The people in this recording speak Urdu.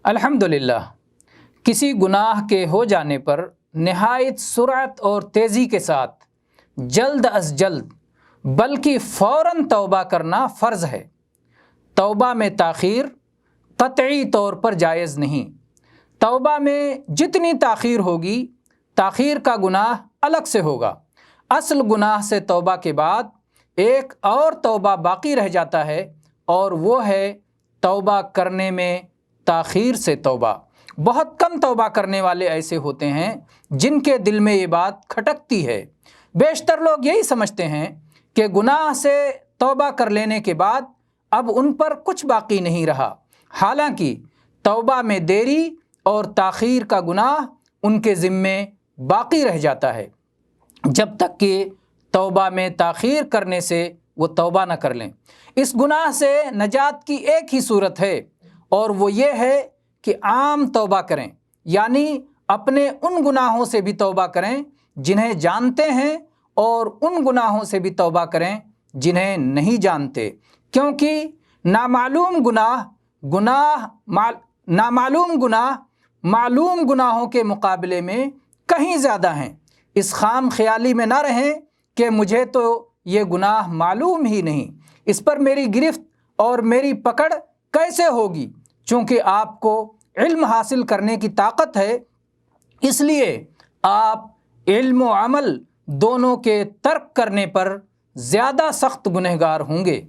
الحمدللہ کسی گناہ کے ہو جانے پر نہایت سرعت اور تیزی کے ساتھ جلد از جلد بلکہ فوراً توبہ کرنا فرض ہے۔ توبہ میں تاخیر قطعی طور پر جائز نہیں۔ توبہ میں جتنی تاخیر ہوگی تاخیر کا گناہ الگ سے ہوگا۔ اصل گناہ سے توبہ کے بعد ایک اور توبہ باقی رہ جاتا ہے اور وہ ہے توبہ کرنے میں تاخیر سے توبہ۔ بہت کم توبہ کرنے والے ایسے ہوتے ہیں جن کے دل میں یہ بات کھٹکتی ہے۔ بیشتر لوگ یہی سمجھتے ہیں کہ گناہ سے توبہ کر لینے کے بعد اب ان پر کچھ باقی نہیں رہا، حالانکہ توبہ میں دیری اور تاخیر کا گناہ ان کے ذمے باقی رہ جاتا ہے جب تک کہ توبہ میں تاخیر کرنے سے وہ توبہ نہ کر لیں۔ اس گناہ سے نجات کی ایک ہی صورت ہے اور وہ یہ ہے کہ عام توبہ کریں، یعنی اپنے ان گناہوں سے بھی توبہ کریں جنہیں جانتے ہیں اور ان گناہوں سے بھی توبہ کریں جنہیں نہیں جانتے، کیونکہ نامعلوم گناہ معلوم گناہوں کے مقابلے میں کہیں زیادہ ہیں۔ اس خام خیالی میں نہ رہیں کہ مجھے تو یہ گناہ معلوم ہی نہیں، اس پر میری گرفت اور میری پکڑ کیسے ہوگی؟ چونکہ آپ کو علم حاصل کرنے کی طاقت ہے، اس لیے آپ علم و عمل دونوں کے ترک کرنے پر زیادہ سخت گنہگار ہوں گے۔